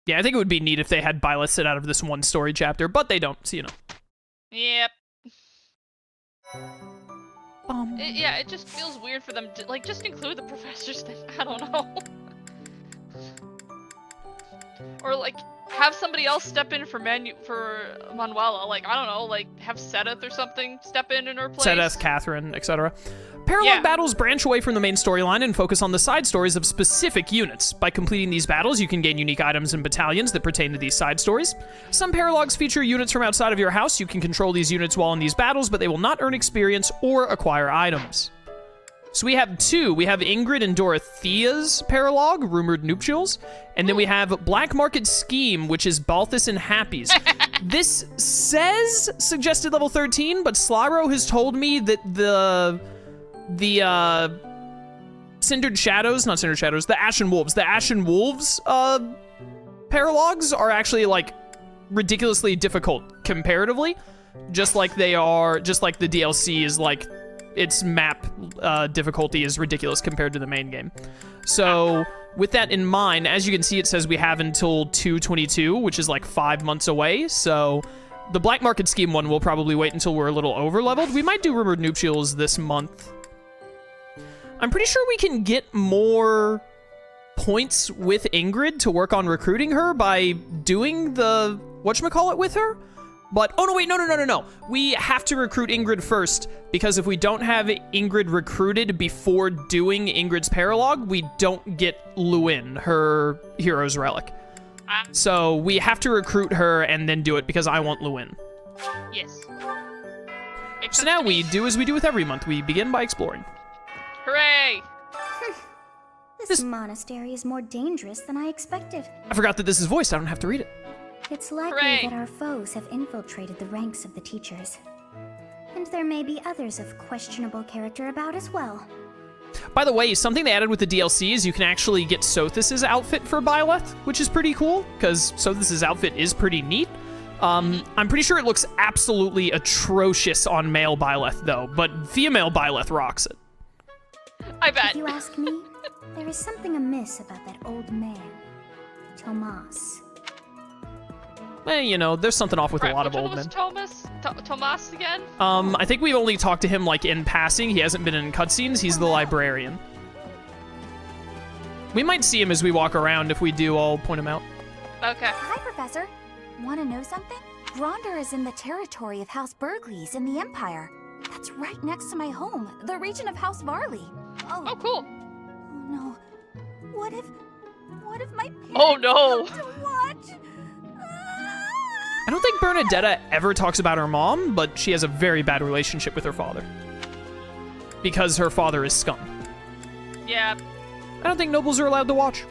Yeah, I think it would be neat if they had Byleth sit out of this one story chapter, but they don't, so you know. Yep. Yeah, it just feels weird for them to, like, just include the professor's thing. I don't know. Or, like, have somebody else step in for Manuela. Like, I don't know, like, have Sedith or something step in her place. Sedith, Catherine, etc. Paralogue battles branch away from the main storyline and focus on the side stories of specific units. By completing these battles, you can gain unique items and battalions that pertain to these side stories. Some paralogs feature units from outside of your house. You can control these units while in these battles, but they will not earn experience or acquire items. So we have two. We have Ingrid and Dorothea's paralogue, Rumored Nuptials, and then we have Black Market Scheme, which is Balthus and Happy's. This says suggested level 13, but Slyro has told me that the Cindered Shadows, not Cindered Shadows, the Ashen Wolves paralogs are actually, like, ridiculously difficult comparatively, just like the DLC is, like, its map difficulty is ridiculous compared to the main game. So with that in mind, as you can see, it says we have until 2/22, which is like 5 months away. So the Black Market Scheme one will probably wait until we're a little over leveled. We might do Rumored Nuptials this month. I'm pretty sure we can get more points with Ingrid to work on recruiting her by doing the whatchamacallit with her. But, oh no, wait, no. We have to recruit Ingrid first, because if we don't have Ingrid recruited before doing Ingrid's paralogue, we don't get Luin, her hero's relic. So we have to recruit her and then do it, because I want Luin. Yes. So now we do as we do with every month. We begin by exploring. Hooray! This monastery is more dangerous than I expected. I forgot that this is voiced. I don't have to read it. It's likely that our foes have infiltrated the ranks of the teachers. And there may be others of questionable character about as well. By the way, something they added with the DLC is you can actually get Sothis' outfit for Byleth, which is pretty cool, because Sothis' outfit is pretty neat. I'm pretty sure it looks absolutely atrocious on male Byleth, though, but female Byleth rocks it. I bet. If you ask me, there is something amiss about that old man, Tomas. You know, there's something off with a lot of old men. Tomas again? I think we've only talked to him, like, in passing. He hasn't been in cutscenes. He's the librarian. We might see him as we walk around. If we do, I'll point him out. Okay. Hi, Professor. Want to know something? Gronder is in the territory of House Burgleys in the Empire. That's right next to my home, the region of House Varley. Oh, cool. Oh, no. What if my parents Oh, no. come to watch? I don't think Bernadetta ever talks about her mom, but she has a very bad relationship with her father. Because her father is scum. Yeah. I don't think nobles are allowed to watch.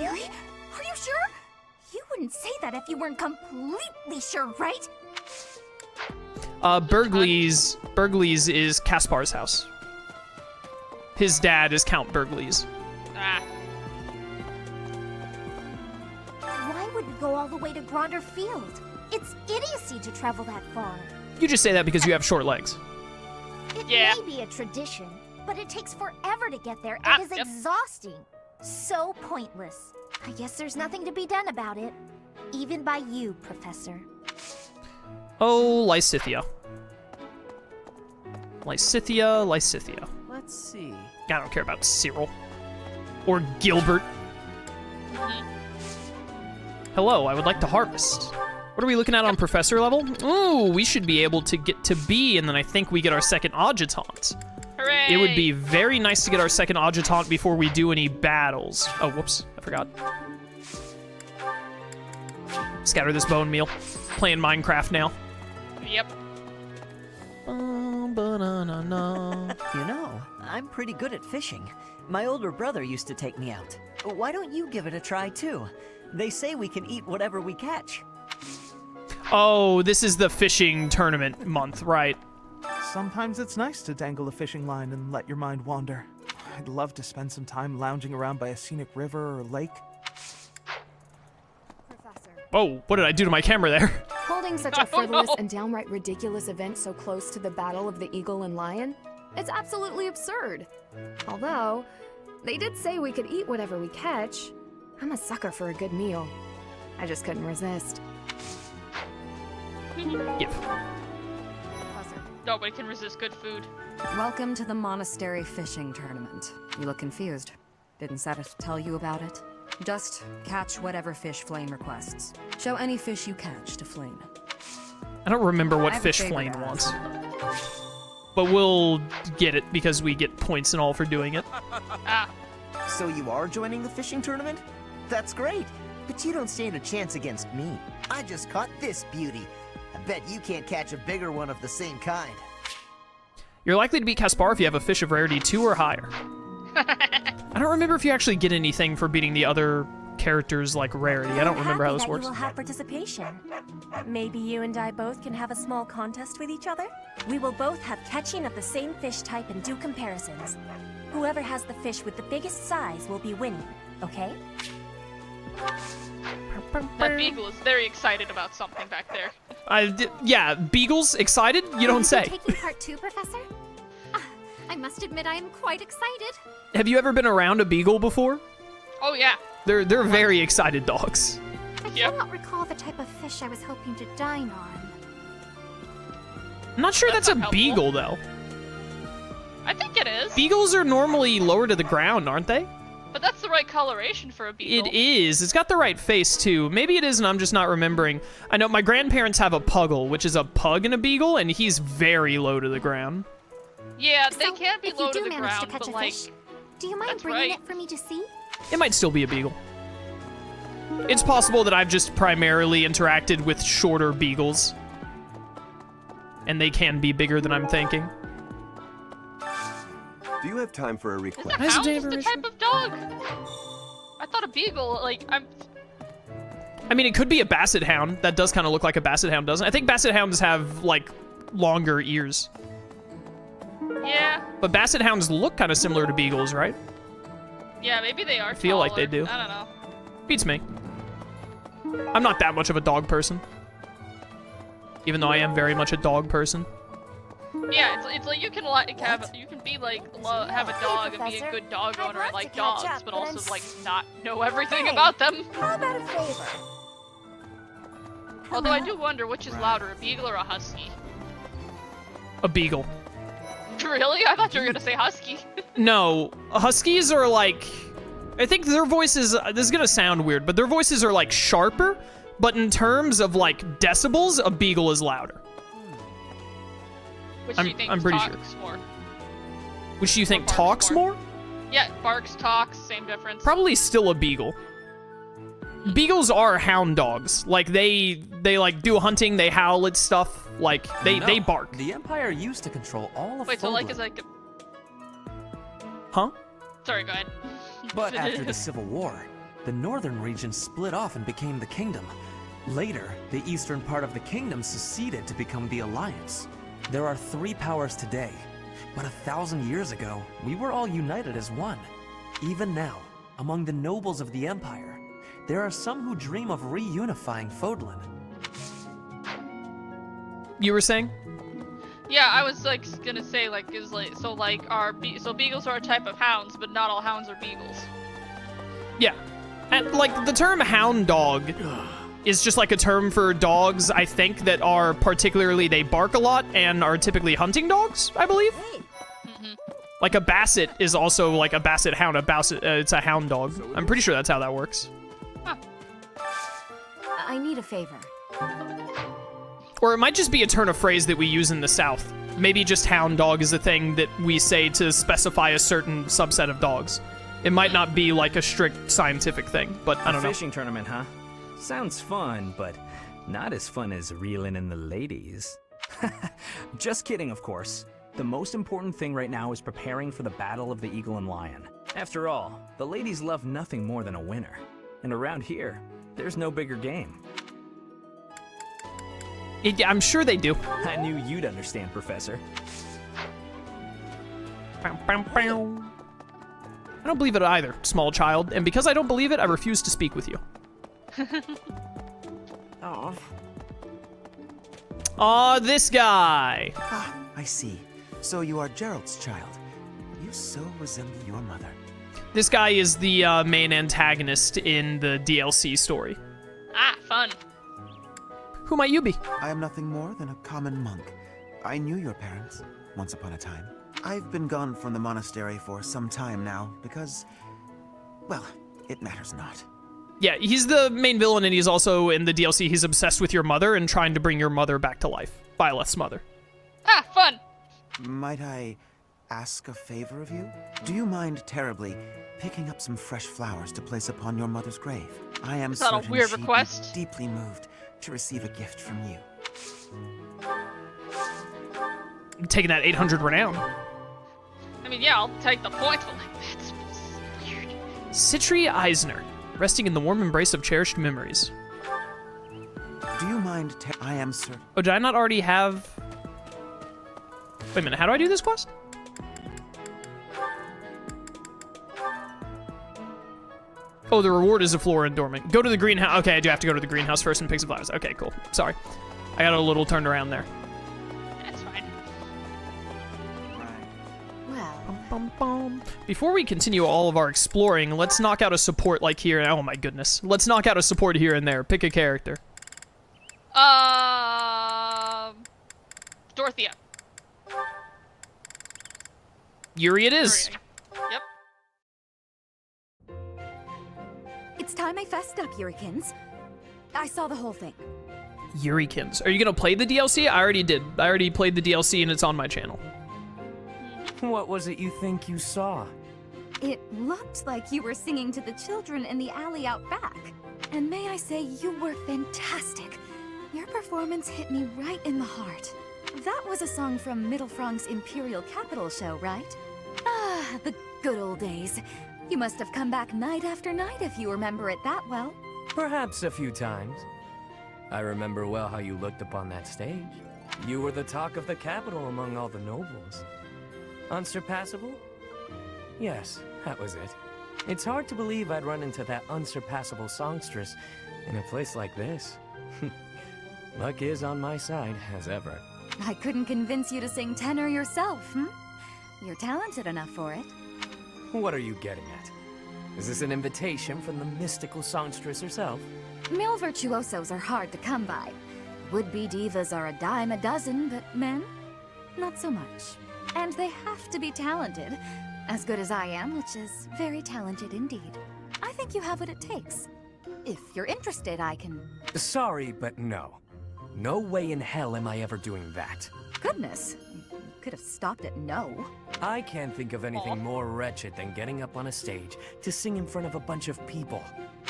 Really? Are you sure? You wouldn't say that if you weren't completely sure, right? Burgleys is Kaspar's house. His dad is Count Burgleys. Ah. Why would we go all the way to Gronder Field? It's idiocy to travel that far. You just say that because you have short legs. It Yeah. may be a tradition, but it takes forever to get there and is Yep. exhausting. So pointless. I guess there's nothing to be done about it. Even by you, Professor. Oh, Lysithia. Lysithia. Let's see. I don't care about Cyril. Or Gilbert. Hello, I would like to harvest. What are we looking at on professor level? Ooh, we should be able to get to B, and then I think we get our second adjutant. Hooray! It would be very nice to get our second adjutant before we do any battles. Oh, whoops, I forgot. Scatter this bone meal. Playing Minecraft now. Yep. You know, I'm pretty good at fishing. My older brother used to take me out. Why don't you give it a try, too? They say we can eat whatever we catch. Oh, this is the fishing tournament month, right? Sometimes it's nice to dangle a fishing line and let your mind wander. I'd love to spend some time lounging around by a scenic river or lake. Professor. Oh, what did I do to my camera there? Holding such a frivolous and downright ridiculous event so close to the Battle of the Eagle and Lion? It's absolutely absurd. Although, they did say we could eat whatever we catch. I'm a sucker for a good meal. I just couldn't resist. Give. Nobody can resist good food. Welcome to the monastery fishing tournament. You look confused. Didn't Seta tell you about it? Just catch whatever fish Flame requests. Show any fish you catch to Flame. I don't remember what I have a fish favor Flame to wants. ask. But we'll get it because we get points and all for doing it. Ah, So you are joining the fishing tournament? That's great. But you don't stand a chance against me. I just caught this beauty. I bet you can't catch a bigger one of the same kind. You're likely to beat Caspar if you have a fish of rarity 2 or higher. I don't remember if you actually get anything for beating the other characters like rarity. I don't remember how this works. You will have participation. Maybe you and I both can have a small contest with each other? We will both have catching of the same fish type and do comparisons. Whoever has the fish with the biggest size will be winning, okay? that beagle is very excited about something back there. Yeah, Beagle's excited? You don't say. Taking part too, Professor? I must admit I am quite excited. Have you ever been around a beagle before? Oh yeah. They're very excited dogs. I Yep. cannot recall the type of fish I was hoping to dine on. I'm not sure That's that's a not helpful. beagle though. I think it is. Beagles are normally lower to the ground, aren't they? But that's the right coloration for a beagle. It is. It's got the right face too. Maybe it is, and I'm just not remembering. I know my grandparents have a puggle, which is a pug and a beagle, and he's very low to the ground. Yeah, they So, can be if low you to do the manage ground, to catch but a like, fish, do you mind that's bringing right. it for me to see? It might still be a beagle. It's possible that I've just primarily interacted with shorter beagles, and they can be bigger than I'm thinking. Do you have time for a is request? a Has hound the the information? type of dog? I thought a beagle, like, I mean, it could be a basset hound. That does kind of look like a basset hound, doesn't it? I think basset hounds have, like, longer ears. yeah. But basset hounds look kind of similar to beagles, right? Yeah, maybe they are I feel like they taller. do. I don't know. Beats me. I'm not that much of a dog person. Even though I am very much a dog person. Yeah, it's like you can you can be like have a dog and be a Professor. good dog I'd owner love and like to catch dogs, up, but but I'm also like not know everything Hey. about them. How about a favor? Although I do wonder which is louder, a beagle or a husky. A beagle. Really? I thought you were gonna say husky. No, huskies are like... I think their voices... this is gonna sound weird, but their voices are like sharper, but in terms of like decibels, a beagle is louder. Which do you think I'm pretty sure. talks more? Which do you think barks talks more? more? Yeah, barks, talks, same difference. Probably still a beagle. Beagles are hound dogs. Like they like do hunting, they howl at stuff. Like they bark. The Empire used to control all of Wait, so like Fódlan. is like Huh? sorry, go ahead. But after the Civil War, the northern region split off and became the kingdom. Later, the eastern part of the kingdom seceded to become the Alliance. There are 3 powers today, but 1,000 years ago, we were all united as one. Even now, among the nobles of the Empire, there are some who dream of reunifying Fódlan. You were saying? Yeah, I was like gonna say like is like so like so beagles are a type of hounds, but not all hounds are beagles. Yeah. And like the term hound dog is just like a term for dogs, I think, that are particularly, they bark a lot and are typically hunting dogs, I believe. Like a basset is also like a basset hound. It's a hound dog. I'm pretty sure that's how that works. I need a favor. Or it might just be a turn of phrase that we use in the South. Maybe just hound dog is a thing that we say to specify a certain subset of dogs. It might not be like a strict scientific thing, but I don't know. Fishing tournament, huh? Sounds fun, but not as fun as reeling in the ladies. Just kidding, of course. The most important thing right now is preparing for the Battle of the Eagle and Lion. After all, the ladies love nothing more than a winner. And around here, there's no bigger game. Yeah, I'm sure they do. I knew you'd understand, Professor. I don't believe it either, small child, and because I don't believe it, I refuse to speak with you. Oh. Aw, this guy. Ah, I see. So you are Gerald's child. You so resemble your mother. This guy is the main antagonist in the DLC story. Ah, fun. Who might you be? I am nothing more than a common monk. I knew your parents, once upon a time. I've been gone from the monastery for some time now, because, well, it matters not. Yeah, he's the main villain, and he's also in the DLC. He's obsessed with your mother and trying to bring your mother back to life. Byleth's mother. Ah, fun. Might I ask a favor of you? Do you mind terribly picking up some fresh flowers to place upon your mother's grave? I am Is that a certain weird she'd be request? deeply moved to receive a gift from you. I'm taking that 800 renown. I mean, yeah, I'll take the points, but like, that's weird. Citri Eisner, resting in the warm embrace of cherished memories. Do you mind I am certain... Oh, did I not already have... Wait a minute, how do I do this quest? Oh, the reward is a flora and dormant. Go to the greenhouse. Okay, I do have to go to the greenhouse first and pick some flowers. Okay, cool. Sorry. I got a little turned around there. That's fine. Well, Before we continue all of our exploring, let's knock out a support like here. Oh my goodness. Let's knock out a support here and there. Pick a character. Dorothea. Yuri it is. Yep. it's time I fessed up, Yurikins. I saw the whole thing. Yurikins. Are you gonna play the DLC? I already did. I already played the DLC and it's on my channel. What was it you think you saw? It looked like you were singing to the children in the alley out back. And may I say, you were fantastic. Your performance hit me right in the heart. That was a song from Mittelfrank's Imperial Capital show, right? Ah, the good old days. You must have come back night after night if you remember it that well. Perhaps a few times. I remember well how you looked upon that stage. You were the talk of the capital among all the nobles. Unsurpassable? Yes, that was it. It's hard to believe I'd run into that unsurpassable songstress in a place like this. Luck is on my side, as ever. I couldn't convince you to sing tenor yourself, hmm? You're talented enough for it. What are you getting at? Is this an invitation from the mystical songstress herself? Male virtuosos are hard to come by. Would-be divas are a dime a dozen, but men? Not so much. And they have to be talented. As good as I am, which is very talented indeed. I think you have what it takes. If you're interested, I can... Sorry, but no. No way in hell am I ever doing that. Goodness. You could have stopped at no. I can't think of anything more wretched than getting up on a stage to sing in front of a bunch of people.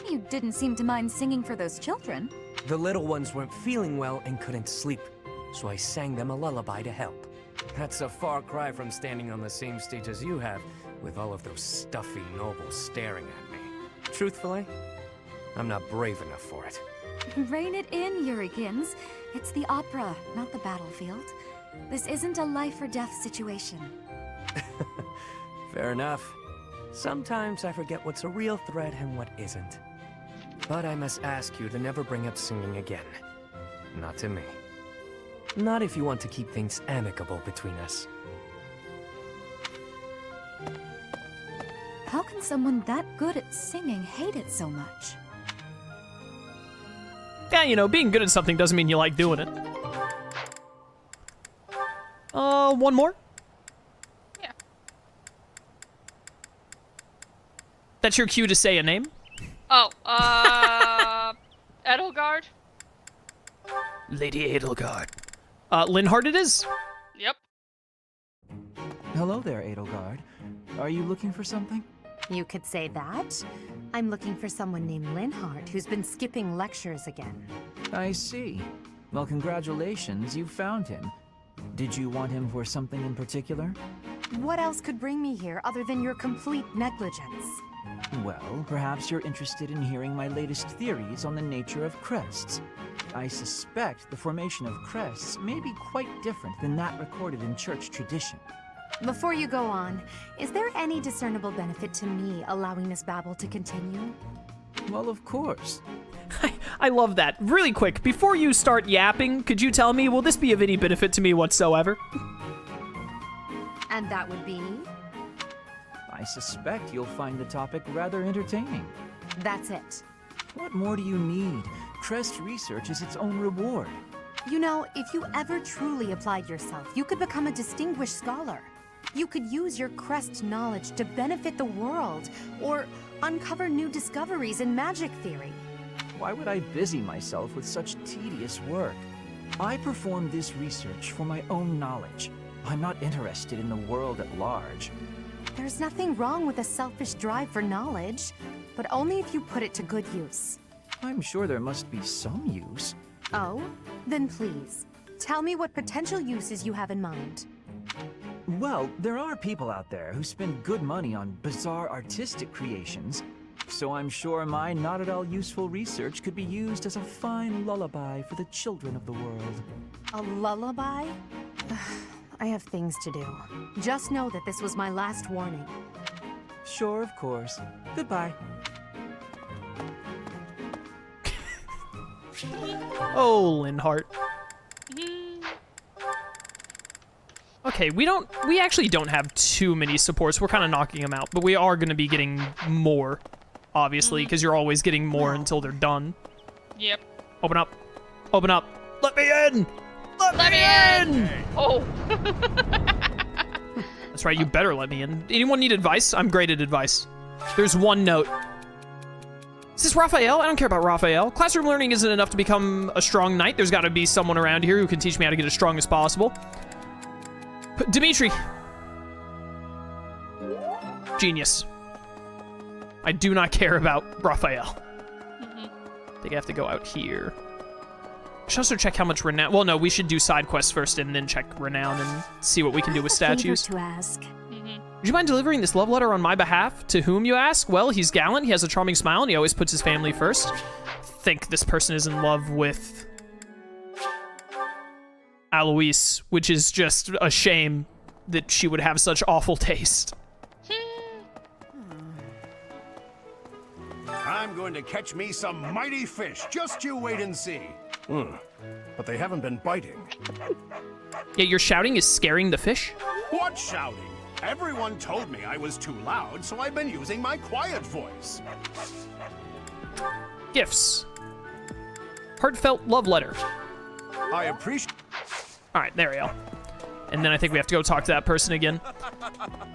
You didn't seem to mind singing for those children. The little ones weren't feeling well and couldn't sleep, so I sang them a lullaby to help. That's a far cry from standing on the same stage as you have, with all of those stuffy nobles staring at me. Truthfully, I'm not brave enough for it. Rein it in, Yurikins. It's the opera, not the battlefield. This isn't a life or death situation. Fair enough. Sometimes I forget what's a real threat and what isn't. But I must ask you to never bring up singing again. Not to me. Not if you want to keep things amicable between us. How can someone that good at singing hate it so much? Yeah, you know, being good at something doesn't mean you like doing it. One more? Yeah. That's your cue to say a name? Oh, Edelgard? Lady Edelgard. Linhardt it is. Yep. Hello there, Edelgard. Are you looking for something? You could say that. I'm looking for someone named Linhardt who's been skipping lectures again. I see. Well, congratulations, you found him. Did you want him for something in particular? What else could bring me here other than your complete negligence? Well, perhaps you're interested in hearing my latest theories on the nature of crests. I suspect the formation of crests may be quite different than that recorded in church tradition. Before you go on, is there any discernible benefit to me allowing this babble to continue? Well, of course. I love that. Really quick, before you start yapping, could you tell me, will this be of any benefit to me whatsoever? And that would be? I suspect you'll find the topic rather entertaining. That's it. What more do you need? Crest research is its own reward. You know, if you ever truly applied yourself, you could become a distinguished scholar. You could use your Crest knowledge to benefit the world, or uncover new discoveries in magic theory. Why would I busy myself with such tedious work? I perform this research for my own knowledge. I'm not interested in the world at large. There's nothing wrong with a selfish drive for knowledge, but only if you put it to good use. I'm sure there must be some use. Oh? Then please, tell me what potential uses you have in mind. Well, there are people out there who spend good money on bizarre artistic creations, so I'm sure my not at all useful research could be used as a fine lullaby for the children of the world. A lullaby? I have things to do. Just know that this was my last warning. Sure, of course. Goodbye. Oh, Linhart. Okay, we actually don't have too many supports. We're kind of knocking them out, but we are going to be getting more, obviously, because you're always getting more until they're done. Yep. Open up. Open up. Let me in! Let me in! Oh. That's right, you better let me in. Anyone need advice? I'm great at advice. There's one note. Is this Raphael? I don't care about Raphael. Classroom learning isn't enough to become a strong knight. There's got to be someone around here who can teach me how to get as strong as possible. Dimitri. Genius. I do not care about Raphael. I think I have to go out here. I should also check how much renown. Well, no, we should do side quests first and then check renown and see what we can do with statues. To ask. Would you mind delivering this love letter on my behalf? To whom, you ask? Well, he's gallant, he has a charming smile, and he always puts his family first. Think this person is in love with Alois, which is just a shame that she would have such awful taste. I'm going to catch me some mighty fish. Just you wait and see. But they haven't been biting. Yeah, your shouting is scaring the fish? What shouting? Everyone told me I was too loud, so I've been using my quiet voice. Gifts. Heartfelt love letter. I appreciate... Alright, there we go. And then I think we have to go talk to that person again.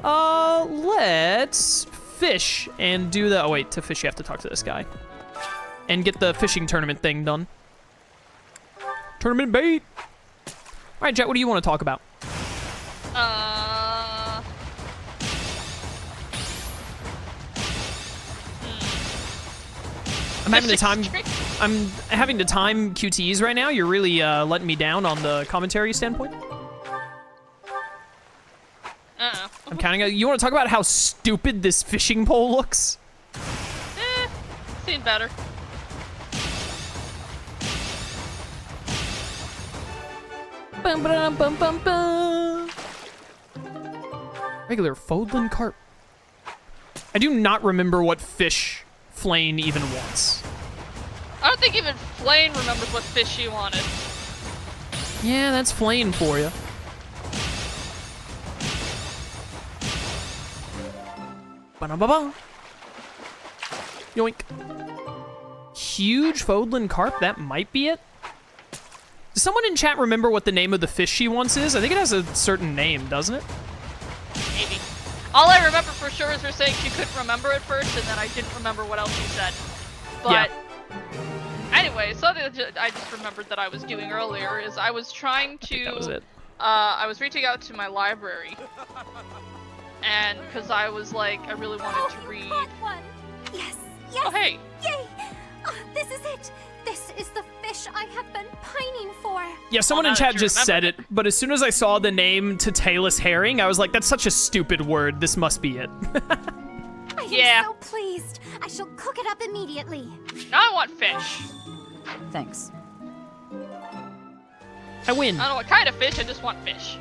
Let's fish and do the... Oh, wait, to fish you have to talk to this guy. And get the fishing tournament thing done. Tournament bait! Alright, Jet, what do you want to talk about? I'm having to time QTEs right now. You're really letting me down on the commentary standpoint. I'm counting out. You want to talk about how stupid this fishing pole looks? Seen better. Bum, ba-dum, bum, bum, bum. Regular Fódlan carp. I do not remember what fish Flane even wants. I don't think even Flane remembers what fish she wanted. Yeah, that's Flane for you. Ba-da-ba-ba. Yoink. Huge Fódlan carp, that might be it. Does someone in chat remember what the name of the fish she wants is? I think it has a certain name, doesn't it? Maybe. All I remember for sure is her saying she couldn't remember it first, and then I didn't remember what else she said. But anyway, something that I just remembered that I was doing earlier is I was trying to... that was it. I was reaching out to my library, and because I was like, I really wanted to read... Yes, yes! Oh, hey! Yay! Oh, this is it! This is the fish I have been pining for! Yeah, someone in chat just said it, but as soon as I saw the name to tailless herring, I was like, that's such a stupid word. This must be it. I am so pleased. I shall cook it up immediately. Now I want fish. Thanks. I win. I don't know what kind of fish, I just want fish.